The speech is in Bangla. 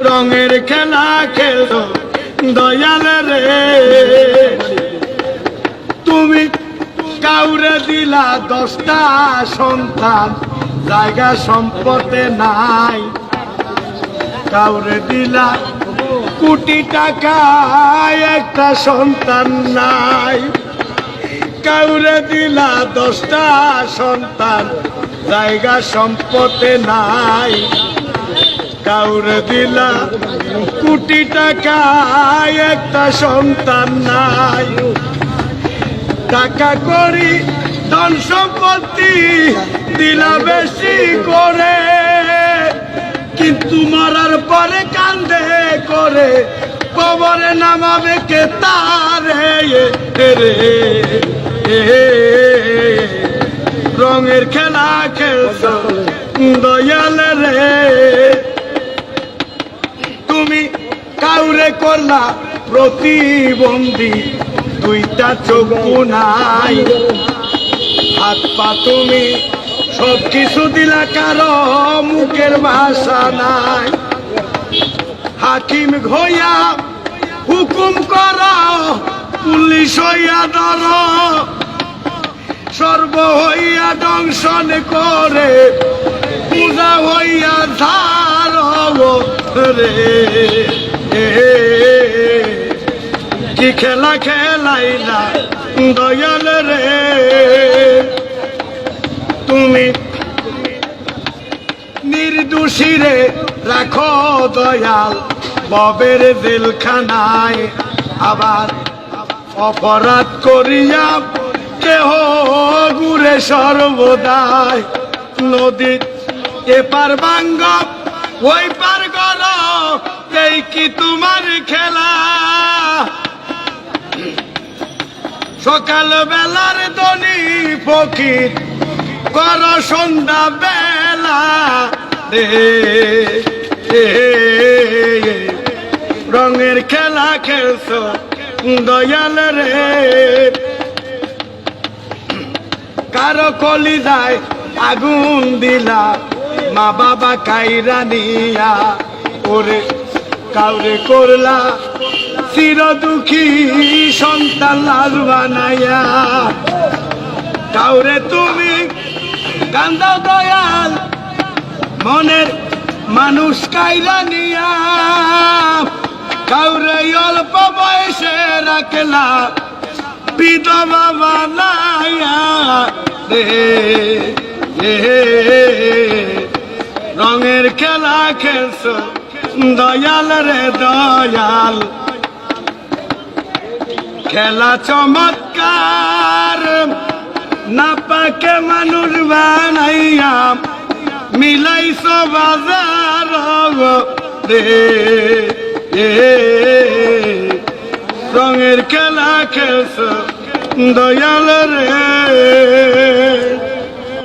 রঙের খেলা খেলছো দয়াল রে। তুমি কাউরে দিলা 10টা সন্তান, জায়গা সম্পদে নাই। কাউরে দিলা কোটি টাকায়, একটা সন্তান নাই। কাউরে দিলা 10টা সন্তান, জায়গা সম্পদে নাই। কাউরে দিলা কোটি টাকায়, একটা সন্তান নাই। টাকা করি ধন সম্পত্তি দিলা বেশি করে, কিন্তু মরার পরে কান্দে করে, কবরে নামাবে কে তারে রে। রঙের খেলা খেলছো দয়াল রে। তুমি কাউরে করলা প্রতিবন্ধী, 2টা চক্ষু নাই। হাত পা তুমি সব কিছু দিলা, কারো মুখের ভাষা নাই। হাকিম হইয়া হুকুম কর, পুলিশ হইয়া ধর, সর্ব হইয়া দংশন করে, পূজা হইয়া ধার রে। কি খেলা খেলাইলা দয়াল রে। তুমি নির্দোষীরে রাখো দয়াল ববের জেলখানায়। আবার অপরাধ করিয়া কেহ ঘুরে সর্বদাই। নদীর এপার ভাঙ্গ ওই পার গর, এই কি তোমার খেলা? সকাল বেলার দনি ফকির কর সন্ধ্যা বেলা রে। রঙের খেলা খেলছো দয়াল রে। কারো কলিজায় আগুন দিলা, মা বাবা কাইরা নিয়া। ওরে কাউরে করলা চির দুঃখী, সন্তান লাল বানাইয়া। কাউরে তুমি কান্দাও দয়াল, মনের মানুষ কাইরা নিয়া। কাউরে অল্প বয়সে রাখলা, বিধবা বানাইয়া রে। রঙের খেলা খেলছো দয়াল রে দয়াল। খেলা চমৎকার, না পাকে মানুষ বানাইয়া, মিলাইছো বাজার রে। রঙের খেলা খেলছো দয়াল রে।